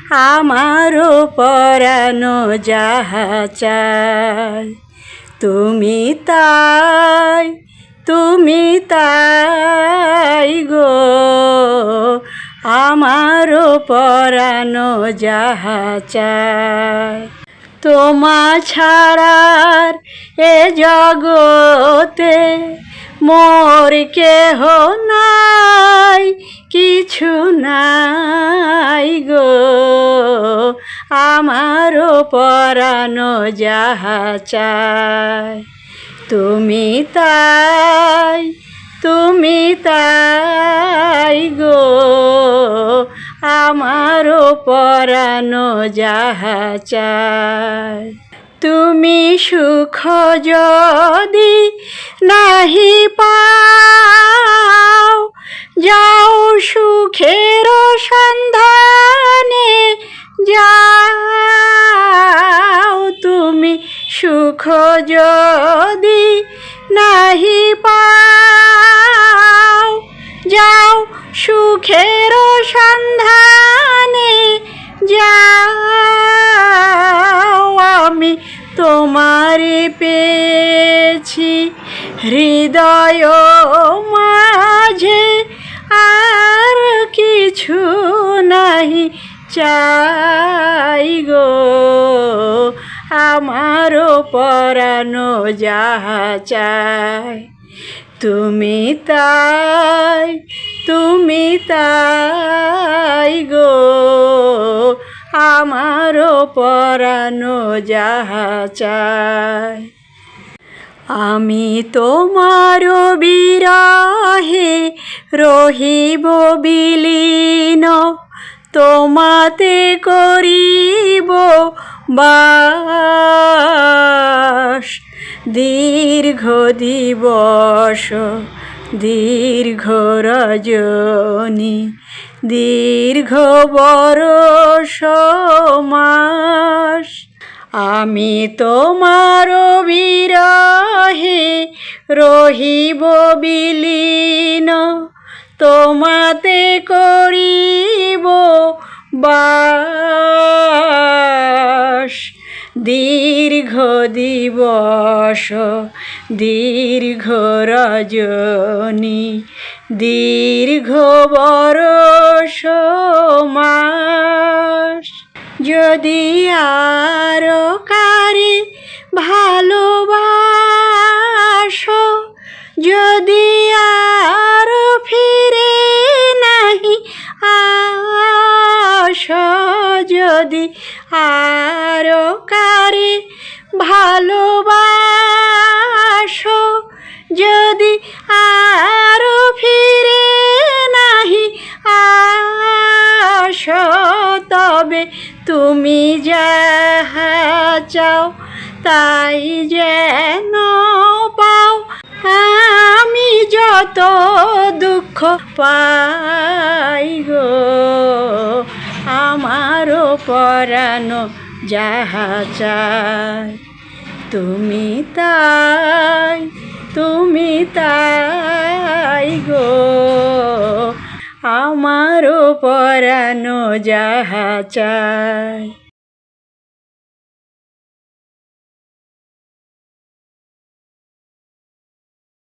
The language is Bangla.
আমারও পরানো যাহা চায়। তুমি তাই গো, আমারও পরানো যাহা চায়। তোমা ছাড়ার এ জগতে মোর কেহ নাই, কিছু নাই গো, আমারও পরানো যাহা চায়। তুমি তাই গো, আমারও পরানো যাহা চায়। তুমি সুখ যদি নাহি পাও, যাও সুখের সন্ধানে যাও। তুমি সুখ যদি নাহি পাও, যাও সুখের সন্ধানে যাও। আমি তোমারে পেয়েছি হৃদয় মাঝে, আর কিছু নাহি চাই গো, আমারও পরানো যাহা চায়। তুমি তাই গো, আমারও পরানো যাহা চায়। আমি তোমার বিরহে রহিব বিলীন, তোমাতে করিব বাস। দীর্ঘ দিবস দীর্ঘ রজনী, দীর্ঘ বরষ মাস। আমি তোমার বিরহে রহিব বিলীন, তোমাতে করিব বাস। দীর্ঘ দিবস দীর্ঘ রজনী, দীর্ঘ বরষ মাস। যদি আরো কারে ভালোবাসো, যদি আর ফিরে নাহি আসো, যদি আরো কারে ভালোবাসো, যদি আর ফিরে নাহি আসো, তবে তুমি যাহা চাও তাই যেন পাও। আমি যত দুঃখ পাই গো, আমারও পরানো যাহা চায়। তুমি তাই গো, আমারও পরানো যাহা চায়।